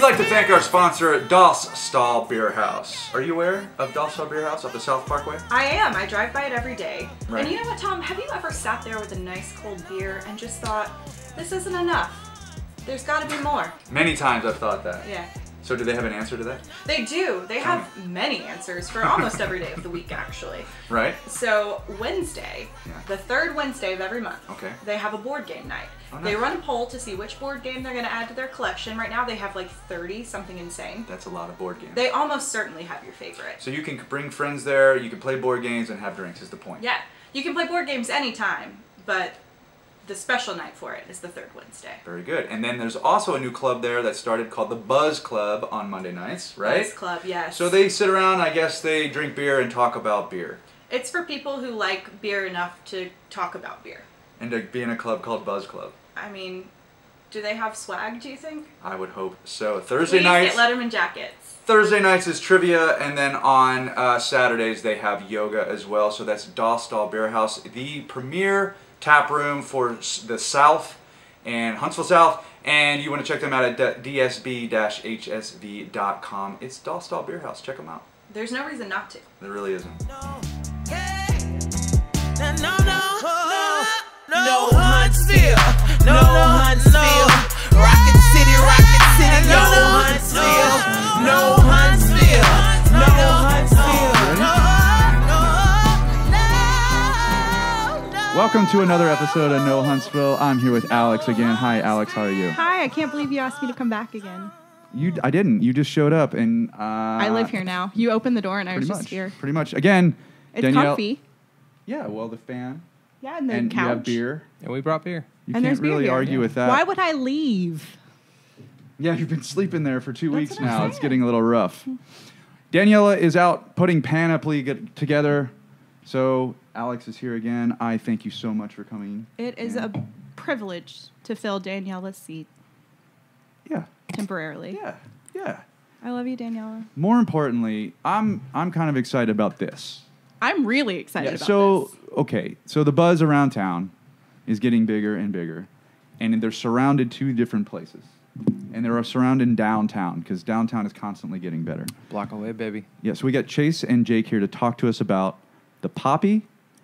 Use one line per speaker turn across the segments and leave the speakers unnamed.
like to thank our sponsor, Das Stall Beer House. Are you aware of Das Stall Beer House up the South Parkway?
I am. I drive by it every day.
Right.
And you know what, Tom? Have you ever sat there with a nice cold beer and just thought, this isn't enough? There's got to be more.
Many times I've thought that.
Yeah.
So do they have an answer to that?
They do. They have many answers for almost every day of the week, actually.
Right.
So Wednesday, the third Wednesday of every month, they have a board game night.
Oh, nice.
They run a poll to see which board game they're going to add to their collection. Right now they have like 30, something insane.
That's a lot of board games.
They almost certainly have your favorite.
So you can bring friends there, you can play board games and have drinks is the point.
Yeah. You can play board games anytime, but the special night for it is the third Wednesday.
Very good. And then there's also a new club there that started called the Buzz Club on Monday nights, right?
Buzz Club, yes.
So they sit around, I guess they drink beer and talk about beer.
It's for people who like beer enough to talk about beer.
And to be in a club called Buzz Club.
I mean, do they have swag, do you think?
I would hope so. Thursday
Please
nights.
get Letterman jackets.
Thursday nights is trivia, and then on Saturdays they have yoga as well. So that's Das Stall Beer House, the premier tap room for the South and Huntsville South. And you want to check them out at dsb-hsv.com. It's Das Stall Beer House. Check them out.
There's no reason not to.
There really isn't.
Know Huntsville, Know Huntsville, Rocket City, Know Huntsville, Know Huntsville, Know Huntsville.
Welcome to another episode of Know Huntsville. I'm here with Alex again. Hi, Alex. How are you?
Hi. I can't believe you asked me to come back again.
I didn't. You just showed up, and
I live here now. You opened the door, and I was just here.
Pretty much. Again,
It's
Danielle,
comfy.
Yeah. Well, the fan.
Yeah, and the
And
couch.
you have beer.
And we brought beer.
You
And
can't
there's beer
really
here.
argue with that.
Why would I leave?
Yeah, you've been sleeping there for 2 weeks
what I'm
now. It's
saying.
getting a little rough. Daniela is out putting Panoply together. So Alex is here again. I thank you so much for coming.
It is a privilege to fill Daniela's seat
Yeah.
temporarily.
Yeah.
I love you, Daniela.
More importantly, I'm kind of excited about this.
I'm really excited about
so,
this.
okay. So the buzz around town is getting bigger and bigger. And they're surrounded two different places. And they're surrounded downtown because downtown is constantly getting better.
Block away, baby.
Yeah, so we got Chase and Jake here to talk to us about the Poppy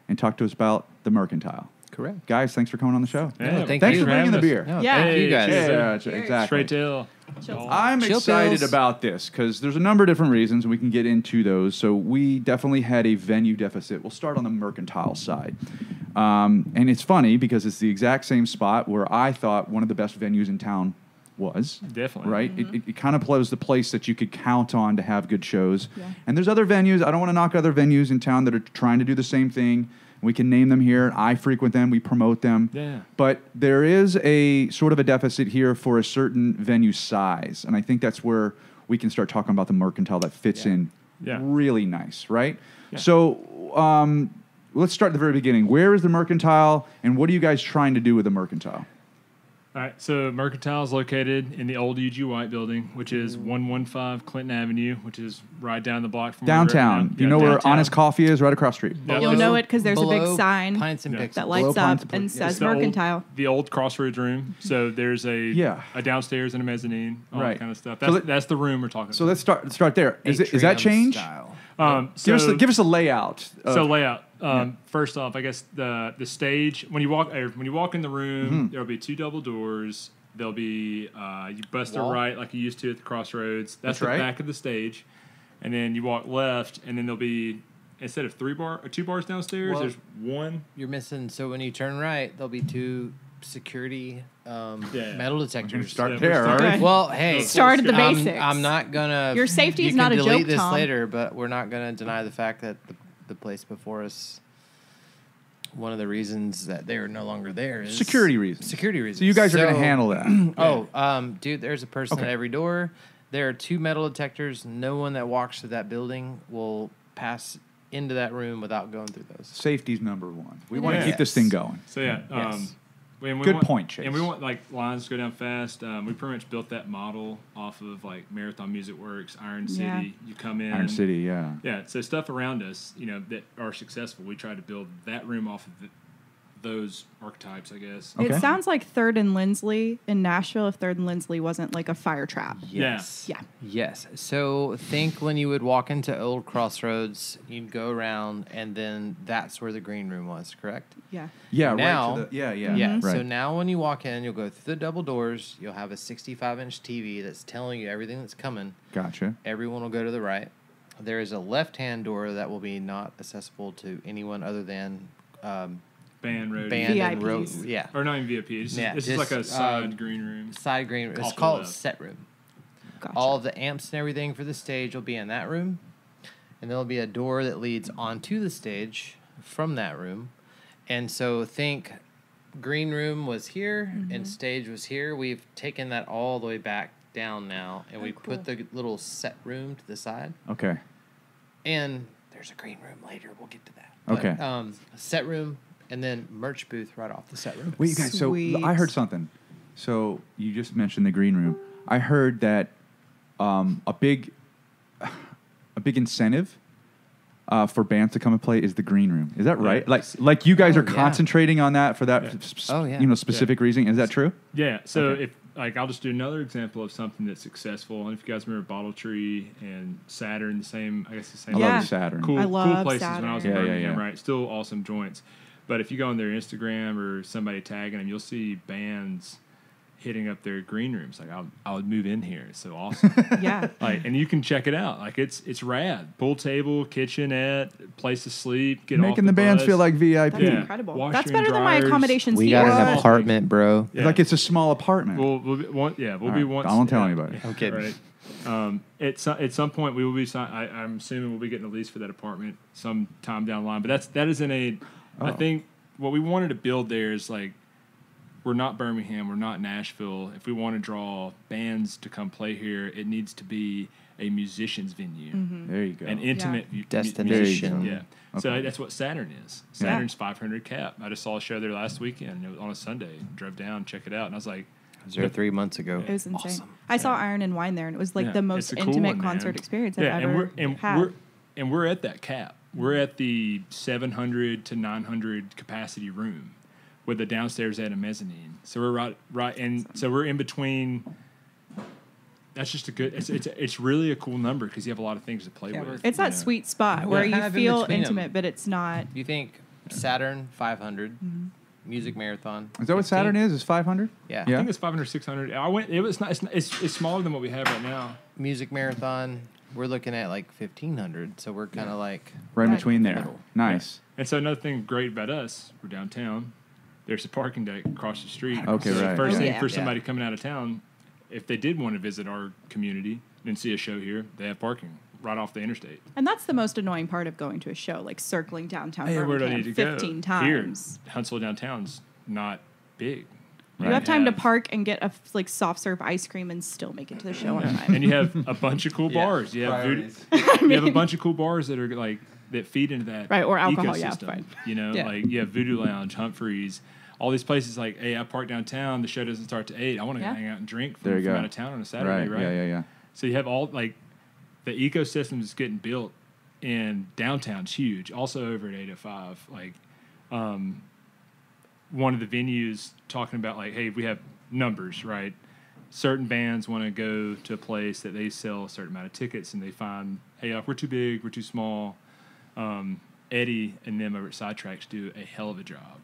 and talk to us about the Mercantile.
Correct.
Guys, thanks for coming on the show.
Yeah,
Thanks for bringing the beer.
No,
Yeah.
thank you guys.
Yeah, exactly.
Straight deal.
I'm
Chill
excited
pills.
about this because there's a number of different reasons, and we can get into those. So we definitely had a venue deficit. We'll start on the Mercantile side. And it's funny because it's the exact same spot where I thought one of the best venues in town was.
Definitely.
Right? It kind of was the place that you could count on to have good shows.
Yeah.
And there's other venues. I don't want to knock other venues in town that are trying to do the same thing. We can name them here. I frequent them. We promote them.
Yeah.
But there is a sort of a deficit here for a certain venue size. And I think that's where we can start talking about the Mercantile that fits in really nice, right?
Yeah.
So let's start at the very beginning. Where is the Mercantile, and what are you guys trying to do with the Mercantile?
All right, so Mercantile is located in the old UG White building, which is 115 Clinton Avenue, which is right down the block from
Downtown. You know where Honest Coffee is? Right across the street.
Yeah,
You'll
it's
know it because there's a big
Below
sign
Pints and Pixels.
that
Below
lights
Pints
up
and
and
Pixels.
says
the old-
Mercantile.
The old Crossroads room. So there's a downstairs and a mezzanine, all
Right.
that kind of stuff.
So
That's the room we're talking
So
about.
let's start there. Is that change?
Style.
Give us a layout.
So layout. First off, I guess the stage when you walk in the room, there'll be two double doors. There'll be you bust a right like you used to at the Crossroads. That's the
right.
back of the stage, and then you walk left, and then there'll be instead of 2 bars downstairs,
Well,
there's one.
You're missing. So when you turn right, there'll be two security metal detectors.
Start
Yeah,
there,
we're
all right?
Well, hey,
Started the basics.
I'm not gonna.
Your safety
you
is not
can
a
delete
joke,
this
Tom.
later, but we're not gonna deny the fact that the place before us. One of the reasons that they are no longer there is
Security reasons.
Security reasons.
So you guys are going to handle that.
Dude, there's a person at every door. There are 2 metal detectors. No one that walks to that building will pass into that room without going through those.
Safety's number one. We
It
want to
is.
keep this thing going.
So yeah,
Yes.
Good point, Chase.
And we want like lines to go down fast. We pretty much built that model off of like Marathon Music Works, Iron City.
Yeah.
You come in.
Iron City, yeah.
Yeah, so stuff around us, that are successful, we try to build that room off of those archetypes, I guess.
Okay.
It sounds like 3rd and Lindsley in Nashville if 3rd and Lindsley wasn't like a fire trap.
Yes.
Yeah.
Yes. So think when you would walk into Old Crossroads, you'd go around, and then that's where the green room was, correct?
Yeah.
Yeah,
Now-
right to the, yeah.
Yeah.
Right.
So now when you walk in, you'll go through the double doors. You'll have a 65-inch TV that's telling you everything that's coming.
Gotcha.
Everyone will go to the right. There is a left-hand door that will be not accessible to anyone other than
Band road.
band and road.
VIPs.
Yeah.
Or not even VIP. It's
Yeah,
just like a
just,
side green room.
Side green room. It's
Off the
called
left.
set room.
Gotcha.
All of the amps and everything for the stage will be in that room. And there'll be a door that leads onto the stage from that room. And so think green room was here and stage was here. We've taken that all the way back down now, and we put the little set room to the side.
Okay.
And there's a green room later. We'll get to that.
Okay.
But, set room and then merch booth right off the set room.
Wait, you guys. So
Sweet.
I heard something. So you just mentioned the green room. I heard that a big incentive for bands to come and play is the green room. Is that right? Like you guys
Oh,
are
yeah.
concentrating on that for that
Oh, yeah.
specific reason. Is that true?
Yeah. So
Okay.
if I'll just do another example of something that's successful. And if you guys remember Bottle Tree and Saturn, the same.
I
Yeah.
love Saturn.
Cool,
I
cool
love
places when I was in
Saturn. Yeah,
Birmingham,
yeah.
right? Still awesome joints. But if you go on their Instagram or somebody tagging them, you'll see bands hitting up their green rooms. Like, I would move in here. It's so awesome.
Yeah.
Like, and you can check it out. Like, it's rad. Pool table, kitchenette, place to sleep. Get off
Making the bands
bus.
feel like VIP.
That's
Yeah.
incredible.
Washer
That's
and
better than my
dryers.
accommodations
We
here.
got an apartment, bro.
Yeah.
Like it's a small apartment.
We'll be one. Yeah, we'll
All
be
right.
once.
Don't tell
yeah.
anybody.
I'm kidding.
Right. At some point we will be. I'm assuming we'll be getting a lease for that apartment sometime down the line. But that is in a. I
Oh.
think what we wanted to build there is like, we're not Birmingham, we're not Nashville. If we want to draw bands to come play here, it needs to be a musicians venue,
There you go.
an intimate
Destination.
Yeah. So
Okay.
that's what Saturn is. Saturn's 500 cap. I just saw a show there last weekend. It was on a Sunday. Drove down, check it out, and I was like,
I was there 3 months ago.
It was insane.
Awesome.
I saw Iron and Wine there, and it was like
Yeah,
the
it's
most
a cool
intimate
one, man.
concert experience I've
and
ever had.
we're at that cap. We're at the 700 to 900 capacity room with the downstairs at a mezzanine. So we're right, and so we're in between. That's just a good. It's really a cool number because you have a lot of things to play
Yeah,
with.
It's that
you know.
sweet spot where
kind
you
of in
feel
between 'em.
intimate, but it's not.
You think Saturn 500, Music Marathon.
Is that what
15?
Saturn is? Is 500?
Yeah.
I think it's 500, 600. I went. It was not. It's smaller than what we have right now.
Music Marathon, we're looking at like 1,500. So we're kind of like
Right in
Right.
between there.
Middle.
Nice.
And so another thing great about us, we're downtown. There's a parking deck across the street.
Okay,
So
right.
First
Oh,
thing
yeah.
for
Yeah.
somebody coming out of town, if they did want to visit our community and see a show here, they have parking right off the interstate.
And that's the most annoying part of going to a show, like circling downtown
Hey, where do I
Birmingham
need to go?
15 times.
Here, Huntsville downtown's not big.
You have time to park and get a like soft serve ice cream and still make it to the show on time.
And you have a bunch of cool bars. You have you have a bunch of cool bars that are like that feed into that
Right, or alcohol, yeah,
ecosystem.
fine.
You know,
Yeah.
like you have Voodoo Lounge, Humphreys, all these places. Like, hey, I park downtown. The show doesn't start to 8. I want to
Yeah.
hang out and drink
There you
from
go.
out of town on a Saturday, right?
Yeah.
So you have all like the ecosystem is getting built, and downtown's huge. Also over at 805, like one of the venues talking about like, hey, we have numbers, right? Certain bands want to go to a place that they sell a certain amount of tickets, and they find, hey, we're too big, we're too small. Eddie and them over at Sidetracks do a hell of a job,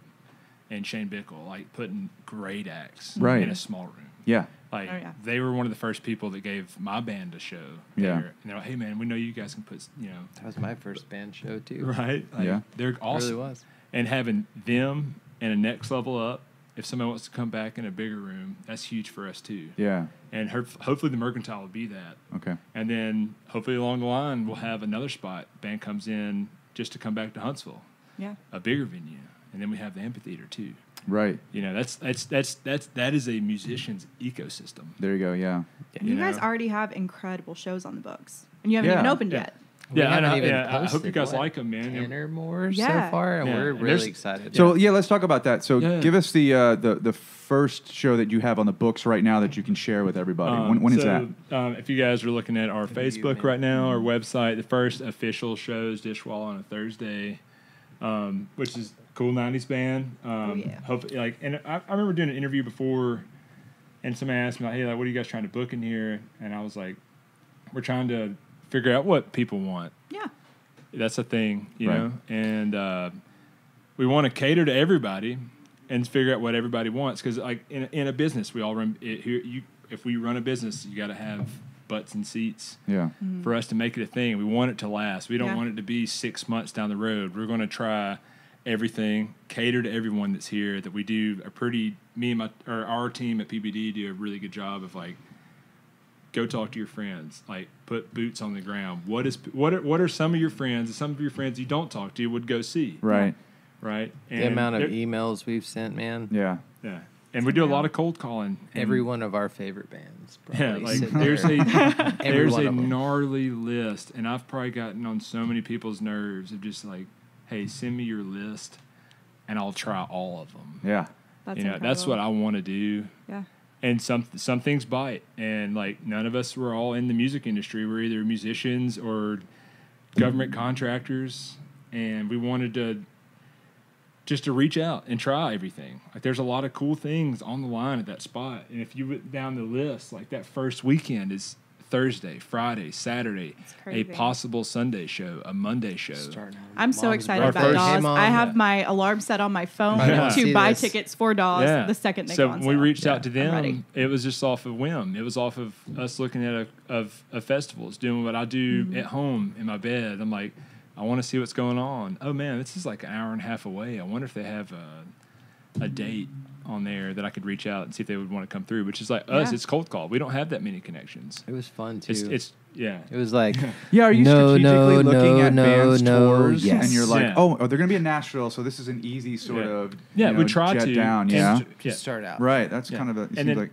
and Shane Bickle, like putting great acts
Right.
in a small room.
Yeah.
Like,
Oh, yeah.
they were one of the first people that gave my band a show.
Yeah.
there. And they're like, hey, man, we know you guys can put,
that was my first band show too.
right? Like,
Yeah.
they're
It
awesome.
really was.
And having them and a next level up, if somebody wants to come back in a bigger room, that's huge for us too.
Yeah.
And hopefully the Mercantile will be that.
Okay.
And then hopefully along the line, we'll have another spot. Band comes in just to come back to Huntsville,
Yeah.
a bigger venue. And then we have the amphitheater too.
Right.
You know, that is a musician's ecosystem.
There you go. Yeah.
And you guys
know?
already have incredible shows on the books, and you haven't
Yeah.
even opened
Yeah.
yet.
We
Yeah,
haven't even
I hope you
posted,
guys
what,
like them, man.
10 or more
Yeah.
so far, and
Yeah.
we're
And
really
there's-
excited.
So yeah, let's talk about that. So
Yeah.
give us the first show that you have on the books right now that you can share with everybody. When is that?
If you guys are looking at our
Good
Facebook
evening.
right now, our website, the first official show is Dishwalla on a Thursday, which is cool 90s band.
yeah.
Hopefully, like, and I remember doing an interview before, and somebody asked me, like, hey, like, what are you guys trying to book in here? And I was like, we're trying to figure out what people want.
Yeah.
That's a thing, you
Right.
know? And we want to cater to everybody and figure out what everybody wants. Because, like, in a business, we all run it here. If we run a business, you got to have butts and seats
Yeah.
for us to make it a thing. We want it to last. We don't
Yeah.
want it to be 6 months down the road. We're going to try everything, cater to everyone that's here. That we do a pretty, our team at PBD do a really good job of, like, go talk to your friends, like, put boots on the ground. What are some of your friends, some of your friends you don't talk to would go see,
Right.
right? And
The amount of
there-
emails we've sent, man.
Yeah.
yeah, and we do a lot of cold calling. and-
Every one of our favorite bands.
Yeah,
Probably
like
sit
there's
there.
there's
one
a
of 'em.
gnarly list, and I've probably gotten on so many people's nerves of just like, hey, send me your list, and I'll try all of them.
Yeah.
That's
You know, that's
incredible.
what I want to do.
Yeah.
And some things bite, and like none of us were all in the music industry. We're either musicians or government contractors, and we wanted to just to reach out and try everything. Like there's a lot of cool things on the line at that spot, and if you went down the list, like that first weekend is Thursday, Friday, Saturday, a
crazy.
possible Sunday show, a Monday show.
Starting on
I'm so
Mom's
excited
birthday.
about
First-
Dawes.
Hey, Mom.
I have my alarm set on my phone
I wanna
to
see
buy
this.
tickets for Dawes the second they
so
go on
when we
sale.
reached out to
I'm ready.
them, it was just off of whim. It was off of us looking at a festivals, doing what I do at home in my bed. I'm like, I want to see what's going on. Oh man, this is like an hour and a half away. I wonder if they have a date on there that I could reach out and see if they would want to come through. Which is like us,
Yeah.
it's cold call. We don't have that many connections.
It was fun too.
It's yeah.
It was like,
Yeah, are you
No,
strategically
no,
looking
no,
at
no,
bands
no,
tours
yes.
and you're like,
Yeah.
oh, they're going to be in Nashville, so this is an easy sort
Yeah.
of
Yeah,
you
we
know,
try
jet
to
down,
and
yeah.
to-
to start out.
Right, that's
Yeah.
kind of a it
and
seems
then
like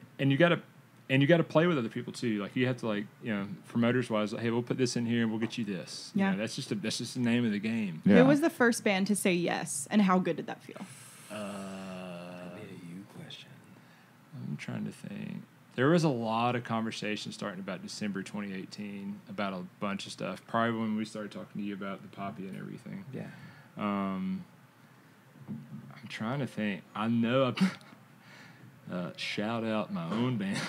you got to play with other people too. Like you have to like promoters wise, like, hey, we'll put this in here and we'll get you this. You
Yeah.
know, that's just the name of the game.
yeah.
Who was the first band to say yes, and how good did that feel?
I'm trying to think. There was a lot of conversation starting about December 2018 about a bunch of stuff. Probably when we started talking to you about the Poppy and everything.
Yeah.
I'm trying to think. I know I shout out my own band.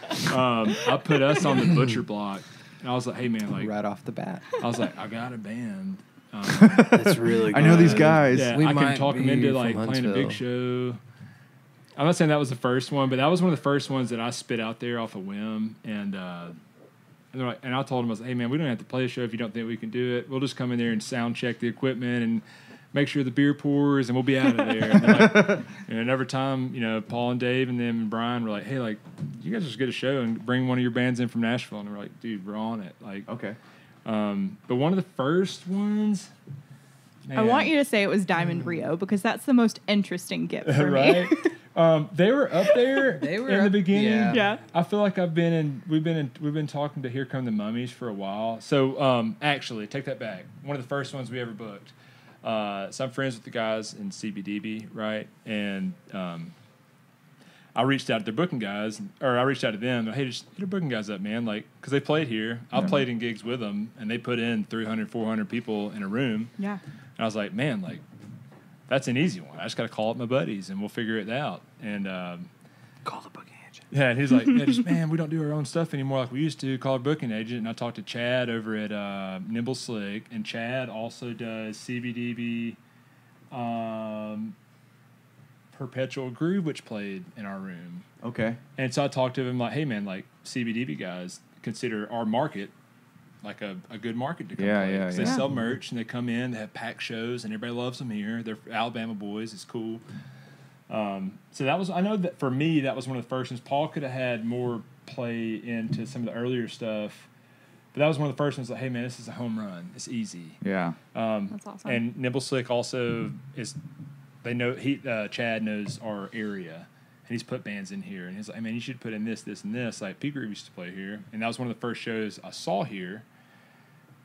I put us on the Butcher Block, and I was like, hey man, like
Right off the bat.
I was like, I got a band.
That's really good.
I know these guys.
Yeah,
We
I can
might
talk them
be
into
from
like playing a big
Huntsville.
show. I'm not saying that was the first one, but that was one of the first ones that I spit out there off a whim. And they're like, and I told them, I was like, hey man, we don't have to play a show if you don't think we can do it. We'll just come in there and sound check the equipment and make sure the beer pours, and we'll be out of there. And they're like, and every time, Paul and Dave and them and Brian were like, hey, like, you guys just get a show and bring one of your bands in from Nashville. And we're like, dude, we're on it. Like,
Okay.
but one of the first ones.
I want you to say it was Diamond Rio because that's the most interesting gift for
right?
me.
They were up there
They were
in the
up-
beginning.
yeah.
Yeah.
I feel like we've been talking to Here Come the Mummies for a while. So actually, take that back. One of the first ones we ever booked. So I'm friends with the guys in CBDB, right? And I reached out to their booking guys, or I reached out to them. Hey, just hit our booking guys up, man. Like, because they played here. I played in gigs with them, and they put in 300, 400 people in a room.
Yeah.
And I was like, man, like, that's an easy one. I just got to call up my buddies, and we'll figure it out. And
Call the booking agent.
yeah, and he's like, man, we don't do our own stuff anymore like we used to. Call our booking agent. And I talked to Chad over at Nimble Slick, and Chad also does CBDB Perpetual Groove, which played in our room.
Okay.
And so I talked to him like, hey, man, like, CBDB guys consider our market like a good market to come
Yeah,
play.
yeah,
'Cause
yeah.
They sell merch, and they come in, they have packed shows, and everybody loves them here. They're Alabama boys. It's cool. So that was, I know that for me, that was one of the first ones. Paul could have had more play into some of the earlier stuff, but that was one of the first ones like, hey, man, this is a home run. It's easy.
Yeah.
That's awesome.
And Nimble Slick also is, they know, Chad knows our area, and he's put bands in here. And he's like, hey, man, you should put in this, this, and this. Like, P Groove used to play here. And that was one of the first shows I saw here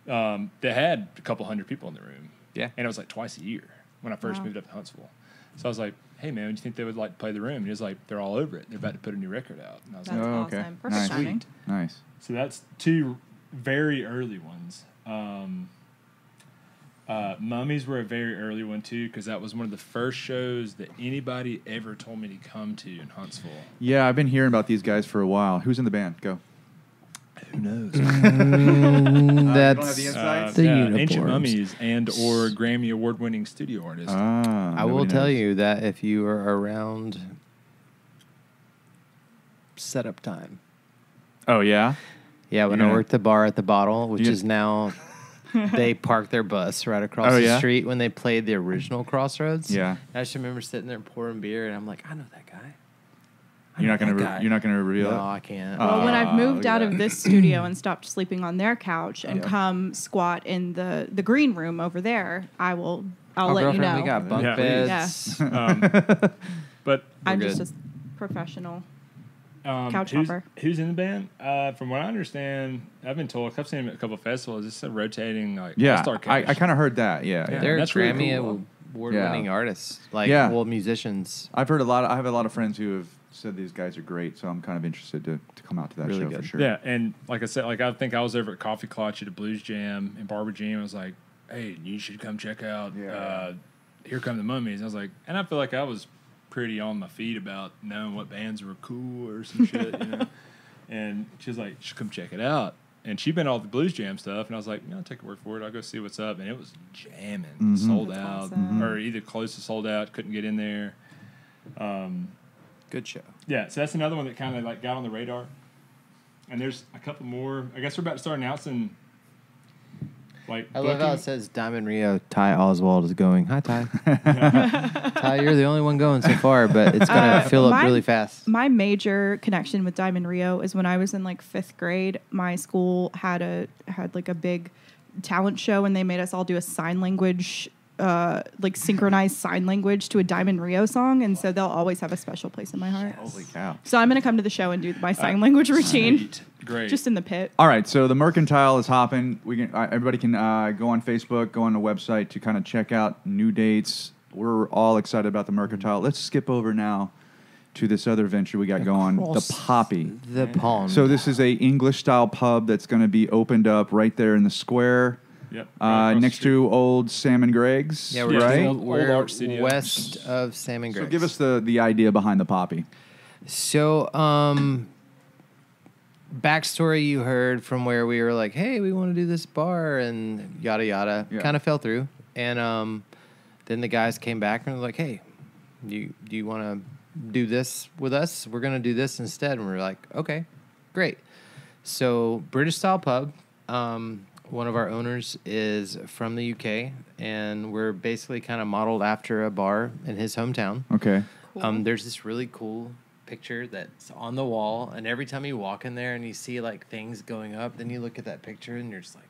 that had a couple hundred people in the room.
Yeah.
And it was like twice a year when I first
Wow.
moved up to Huntsville. So I was like, hey, man, do you think they would like to play the room? And he was like, they're all over it. They're about to put a new record out. And I was
That's
like,
Oh, okay.
awesome. Perfect
Nice.
timing.
Nice.
so that's two very early ones. Mummies were a very early one too, because that was one of the first shows that anybody ever told me to come to in Huntsville.
Yeah, I've been hearing about these guys for a while. Who's in the band? Go.
Who knows?
You don't have
That's
the insights?
the
Ancient
uniforms.
Mummies and or Grammy award-winning studio artist.
I will
nobody
tell
knows.
you that if you are around setup time.
Oh yeah.
Yeah, when
You're
I
gonna-
worked the bar at the Bottle, which
You-
is now they parked their bus right across
Oh,
the
yeah?
street when they played the original Crossroads.
Yeah.
I just remember sitting there pouring beer, and I'm like, I know that guy.
You're not gonna.
that guy.
You're not gonna reveal
No,
it.
I can't.
Well, when I've moved
look at
out
that.
of this studio and stopped sleeping on their couch and
Yeah.
come squat in the green room over there, I'll
Oh,
let you
girlfriend,
know.
we got bunk
Yeah.
beds.
But
I'm
We're
just
good.
a professional. Couch
who's,
hopper.
who's in the band? From what I understand, I've been told, I've seen him at a couple of festivals. It's a rotating
Yeah,
all-star
I
cast.
kind of heard that. Yeah, yeah.
They're
That's really
Grammy
cool.
award-winning artists, like
Yeah.
musicians.
I've heard a lot. I have a lot of friends who have said these guys are great, so I'm kind of interested to come out to that
Really
show
good.
for sure.
Yeah, and like I said, like I think I was over at Coffee Clutch at a blues jam in Barber Jam. I was like, "Hey, you should come check out. Here Come the Mummies." I was like, and I feel like I was pretty on my feet about knowing what bands were cool or some shit, you know. And she was like, "You should come check it out." And she'd been all the blues jam stuff, and I was like, "I'll take your word for it. I'll go see what's up." And it was jamming, sold
That's
out,
awesome.
or either close to sold out. Couldn't get in there.
Good show.
Yeah, so that's another one that kind of like got on the radar. And there's a couple more. I guess we're about to start announcing. Like
I love how
booking-
it says Diamond Rio. Ty Oswald is going. Hi, Ty. Ty, you're the only one going so far, but it's gonna fill up
my-
really fast.
My major connection with Diamond Rio is when I was in like 5th grade. My school had like a big talent show, and they made us all do a sign language, like synchronized sign language to a Diamond Rio song, and so they'll always have a special place in my heart.
Holy cow!
So I'm gonna come to the show and do my sign language routine,
Sweet. Great.
just in the pit.
All right, so the Mercantile is hopping. We can everybody can go on Facebook, go on the website to kind of check out new dates. We're all excited about the Mercantile. Let's skip over now to this other venture we got going, the
Across
Poppy.
The pond.
So this is a English style pub that's going to be opened up right there in the square,
Yep. right across the
next
street.
to old Sam and Greg's.
yeah,
Yeah,
we're,
the
right.
old
we're
art studio.
west of Sam and
So
Greg's.
give us the idea behind the Poppy.
So, backstory you heard from where we were like, hey, we want to do this bar and yada yada,
Yeah.
kind of fell through. And then the guys came back and were like, hey, do you want to do this with us? We're going to do this instead. And we were like, okay, great. So British style pub. One of our owners is from the UK, and we're basically kind of modeled after a bar in his hometown.
Okay.
There's this really cool picture that's on the wall, and every time you walk in there and you see like things going up, then you look at that picture and you're just like,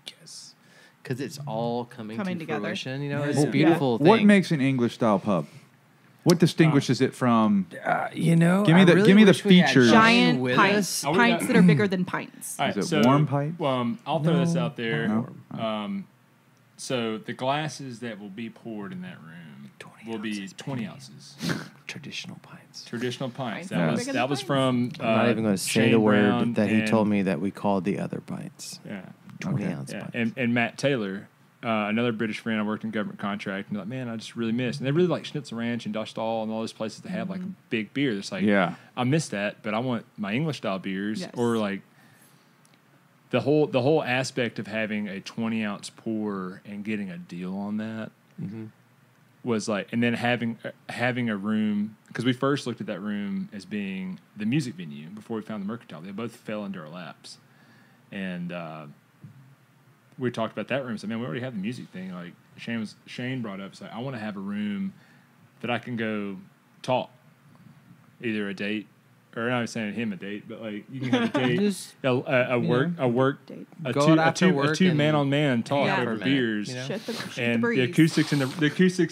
yes, because it's all coming to
together.
fruition. You know, it's
Yeah.
a beautiful thing.
What makes an English style pub? What distinguishes it from?
you know?
Give me
I
the-
really
give me the
wish we had
features.
Shane
Giant
with
pints,
us.
Oh, we
pints
got-
that are bigger than pints.
All right,
Is it warm pipe?
I'll throw this out there.
No.
So the glasses that will be poured in that room
20
will be
ounces,
20 ounces.
Traditional pints.
Traditional pints.
Pints
That
are
was
bigger
that
than
was
pints.
from.
I'm not even going to say
Shane
the word
Brown
that he
and-
told me that we called the other pints.
Yeah.
20
Okay.
ounce
Yeah,
pints.
and Matt Taylor, another British friend. I worked in government contract, and they're like, man, I just really miss. And they really like Schnitzel Ranch and Dustall and all those places that have like a big beer. It's like,
Yeah.
I miss that, but I want my English style beers
Yes.
or like the whole aspect of having a 20-ounce pour and getting a deal on that was like, and then having a room, because we first looked at that room as being the music venue before we found the Mercantile. They both fell into our laps, and we talked about that room. So man, we already have the music thing. Like Shane brought up, it's like I want to have a room that I can go talk, either a date, or not saying him a date, but like you can have a date,
Just,
a work,
Date.
a
Go
two,
out
a
after
two, a
work
two
and
man on man talk
hang out
for
over
a minute,
beers,
you know?
Shut the
and the
breeze.
acoustics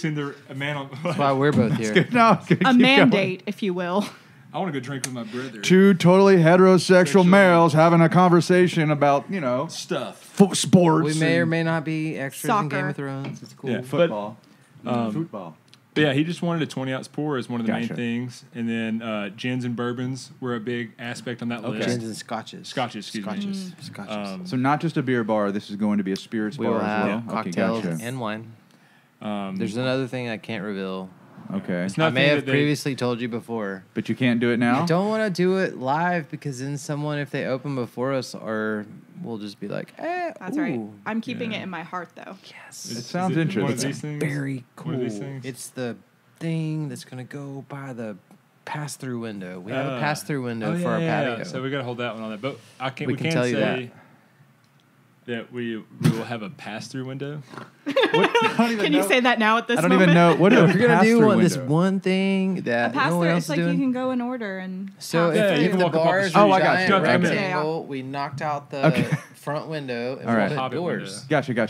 in the man on.
that's why we're both here.
No,
A
keep going.
mandate, if you will.
I want to go drink with my brother.
Two totally heterosexual
Sexual.
males having a conversation about
Stuff.
sports.
We may or
and
may not be extras in Game
Soccer.
of Thrones. It's cool.
Yeah.
football.
Um,
Football.
But yeah, he just wanted a 20-ounce pour as one of the main
Gotcha.
things. And then gins and bourbons were a big aspect on that list.
Gins and scotches.
Scotches, excuse me.
Scotches.
So not just a beer bar. This is going to be a spirits
We
bar
will
as
have
well. Okay,
cocktails
gotcha.
and wine. There's another thing I can't reveal.
Okay,
It's
I
nothing
may have
that they-
previously told you before.
but you can't do it now.
I don't want to do it live because then someone, if they open before us, will just be like,
That's right.
ooh.
I'm keeping it in my heart, though.
Yes.
It
Is
sounds
it
interesting.
One of these things?
Very
One of these
cool.
things?
It's the thing that's going to go by the pass-through window. We have a pass-through window for our patio.
So we got to hold that one on that. But
We
we
can
can
tell you
say that we will have a pass-through window.
Can you say that now at this
I don't
moment?
even know what
We're
is a
going to do
pass-through
this
window?
one thing
A
that no
pass
one
through,
else
it's
is
like you
doing.
can go in order and
So
pass
Yeah,
if,
you
if
can
the
walk up off the
bar is
street.
Oh, I got
giant
you. Okay.
rectangle, we knocked out the
Okay.
front window and
All right.
we put
Hobbit
doors.
Gotcha. Okay.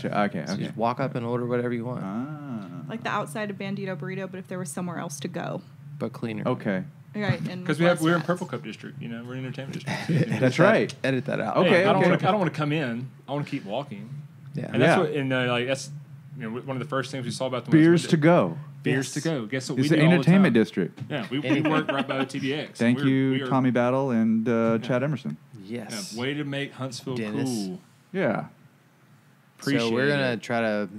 So
Okay.
just walk up and order whatever you want,
like the outside of Bandito Burrito, but if there was somewhere else to go.
but cleaner.
Okay.
Right. And
Because
with less
we're in
rats.
Purple Cup District. We're in Entertainment District.
That's right.
Edit that out.
Okay,
Hey, I don't
okay.
want to come in. I want to keep walking.
Yeah.
And that's
Yeah.
what. And that's one of the first things we saw about the
Beers to go.
Beers
Yes.
to go. Guess what
It's
we
the
do all
entertainment
the time?
district.
Yeah, we work right by OTBX.
Thank
We
you,
are-
Tommy Battle and Chad Emerson.
Yes.
Yeah, way to make Huntsville
Dennis.
cool.
Yeah.
Appreciate
So we're gonna
it.
try to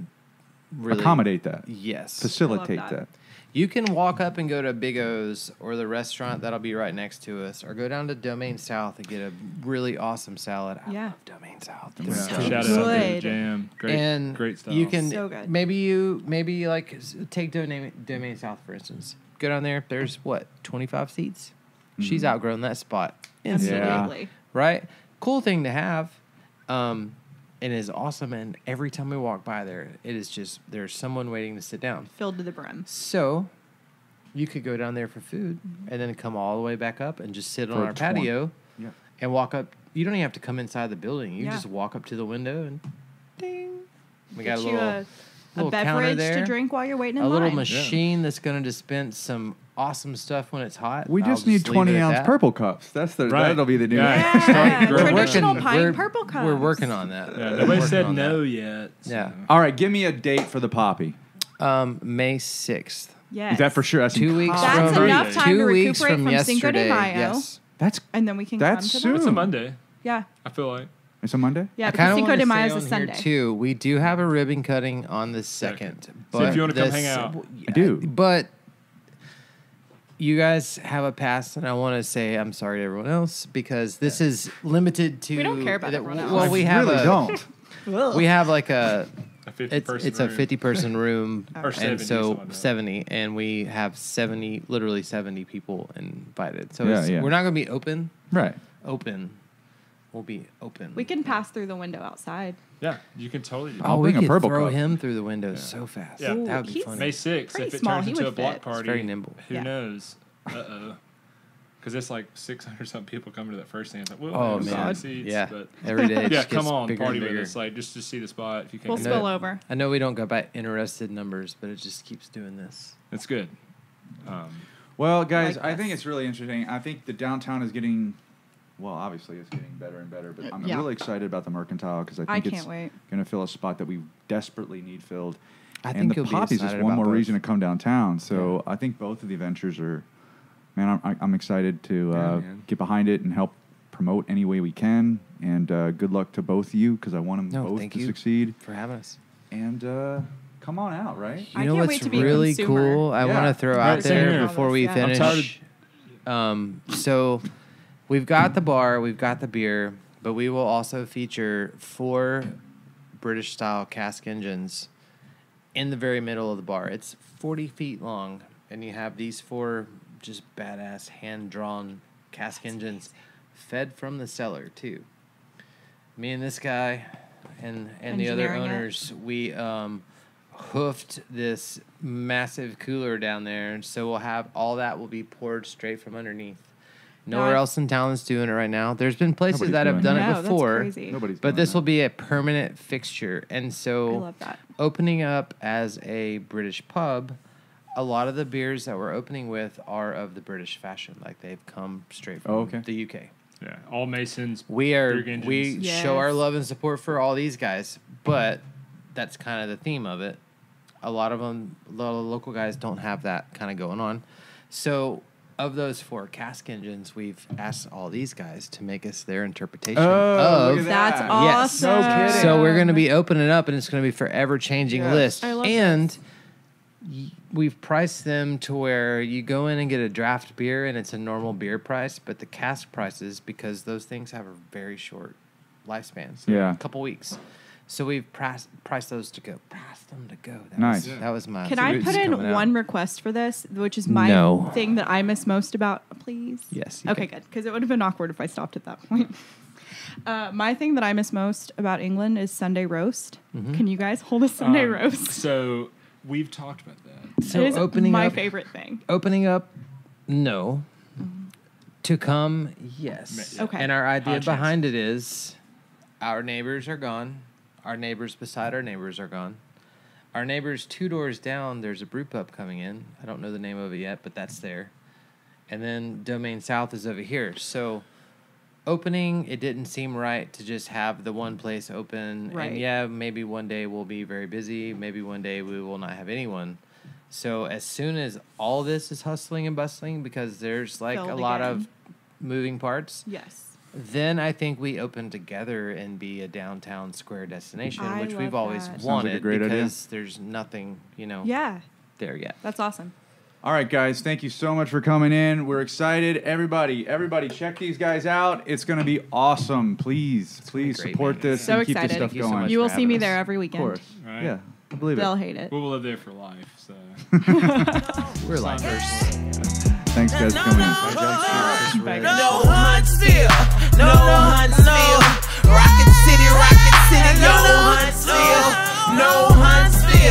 really
Accommodate that.
Yes.
Facilitate
I love that.
that.
You can walk up and go to Big O's or the restaurant that'll be right next to us, or go down to Domain South and get a really awesome salad. I
Yeah.
love Domain South.
Yeah.
They're so
Shout out
good.
to the Jam. Great,
and
great stuff.
you can
So good.
maybe like take Domain South for instance. Go down there. There's 25 seats. She's outgrown that spot instantly,
Yeah.
Absolutely.
right? Cool thing to have. It is awesome, and every time we walk by there, it is just there's someone waiting to sit down.
Filled to the brim.
So you could go down there for food and then come all the way back up and just sit on
For
our
20.
patio
Yeah.
and walk up. You don't even have to come inside the building. You
Yeah.
just walk up to the window and ding. We got
Get
a
you
little,
a
little counter
beverage
there,
to drink while you're waiting in
a little
line.
machine that's going to dispense some awesome stuff when it's hot.
We
I'll
just need
leave it at
20-ounce
that.
purple cups.
Right.
That'll be the new.
Yeah.
Yeah,
We're
traditional
working-
pint
we're-
purple cups.
We're working on that.
Yeah,
We're
nobody
working
said
on
no
that.
yet. so-
Yeah.
All right, give me a date for the Poppy.
May 6th.
Yes.
Is that for sure? That's
2 weeks
That's
from
enough time
2
to
weeks
recuperate
from
from Cinco de
yesterday.
Mayo.
Yes.
That's
And then we can
That's
come to
soon.
It's
the
a Monday.
Yeah.
I feel like.
it's a Monday.
Yeah,
I
because
kinda
Cinco
wanna
de Mayo
say
is a
on here,
Sunday.
too. We do have a ribbon cutting on the 2nd. But
if you wanna come hang
this-
out.
I do.
But you guys have a pass, and I want to say I'm sorry to everyone else because this is limited to.
We don't care about everyone else.
Well, we have
really don't.
We have like a.
A 50
It's
person
it's a
room.
50-person room,
Or 70,
and so
something like that.
70, and we have literally 70 people invited. So
Yeah, yeah.
we're not going to be open.
Right.
We'll be open.
We can pass through the window outside.
Yeah, you can totally do that.
I'll
we
bring a
could
purple
throw
cup.
him through the window so fast.
Yeah.
That would be
He's-
funny.
May 6th,
Pretty
if it
small,
turns
he
into a
would
block
fit.
party,
It's very nimble.
who
Yeah.
knows? Uh-oh. Because it's like 600-something people coming to that first thing. It's like, well,
Oh,
there's
man.
some seats,
Yeah.
but
Every day. it
yeah,
just
come
gets
on,
bigger
party
and
with
bigger.
us, like just to see the spot. If you
We'll
can't,
spill over.
I know we don't go by interested numbers, but it just keeps doing this.
it's good.
Well, guys,
Like
I
this.
think it's really interesting. I think the downtown is getting, well, obviously it's getting better and better. But I'm
Yeah.
really excited about the Mercantile because I
I
think it's
can't wait.
going to fill a spot that we desperately need filled.
I
and
think
the
you'll be
Poppy's just
excited
one
about
more
both.
reason to come downtown. So I think both of the adventures are, man, I'm excited to
man.
get behind it and help promote any way we can. And good luck to both of you because I want them
No,
both
thank
to
you.
succeed.
For having us.
And come on out, right?
You
I
know
can't
wait
wait to be a
really
consumer.
cool? I
Yeah.
want to throw
Right,
out
same
there
here.
before we
Yeah.
finish.
I'm tired
So we've got the bar, we've got the beer, but we will also feature 4 British-style cask engines in the very middle of the bar. It's 40 feet long, and you have these 4 just badass hand-drawn cask engines fed from the cellar, too. Me and this guy and the other
Engineering it.
owners, we hoofed this massive cooler down there, so we'll have all that will be poured straight from underneath. Nowhere
Yeah.
else in town is doing it right now. There's been places
Nobody's
that have
doing
done
No,
it
that's
before,
crazy.
Nobody's
but
doing
this
that.
will be a permanent fixture. And
I
so,
love that.
opening up as a British pub, a lot of the beers that we're opening with are of the British fashion, like they've come straight from
Oh, okay.
the UK.
Yeah, all Masons.
We
Big engines.
Yes.
show our love and support for all these guys, but that's kind of the theme of it. a lot of them, the local guys don't have that kind of going on. So of those 4 cask engines, we've asked all these guys to make us their interpretation
Oh, look
of.
at that.
That's awesome.
No kidding.
So we're going to be opening it up, and it's going to be forever changing
Yes.
list.
I love
And we've priced them to where you go in and get a draft beer, and it's a normal beer price, but the cask prices, because those things have a very short lifespan, so
Yeah.
a couple weeks. So we've priced those to go. Priced them to go. That
Nice.
Was, that was my.
Can I
roots
put in
coming out.
one request for this, which is my
No.
thing that I miss most about? Please.
Yes. you
Okay,
can.
good. Because it would have been awkward if I stopped at that point. My thing that I miss most about England is Sunday roast.
Mm-hmm.
Can you guys hold a Sunday roast?
So we've talked about that.
So
it is
opening
my
up,
favorite thing.
Opening up, no. To come, yes.
Okay.
And our idea
High chance.
behind it is our neighbors are gone. Our neighbors beside our neighbors are gone. Our neighbors 2 doors down, there's a brew pub coming in. I don't know the name of it yet, but that's there. And then Domain South is over here. So opening, it didn't seem right to just have the one place open.
Right.
And yeah, maybe one day we'll be very busy. Maybe one day we will not have anyone. So as soon as all this is hustling and bustling, because there's like
Filled
a lot
again.
of moving parts,
Yes.
then I think we open together and be a downtown square destination,
I
which we've
love
always
that.
Sounds like a
wanted
great idea.
because there's nothing,
Yeah,
there yet.
that's awesome.
All right, guys, thank you so much for coming in. We're excited. Everybody, check these guys out. It's going to be awesome. Please
great,
support
man.
this
So
and keep this
excited.
stuff
Thank you so
going.
much.
You will
for
see me
having
there
us.
every
Of
weekend.
course.
Right.
Yeah, I believe
They'll
it.
hate it.
We will live there for life. So
We're lifers.
Thanks, guys, for coming in.
Know Huntsville, know Huntsville, Rocket City, know Huntsville, know Huntsville.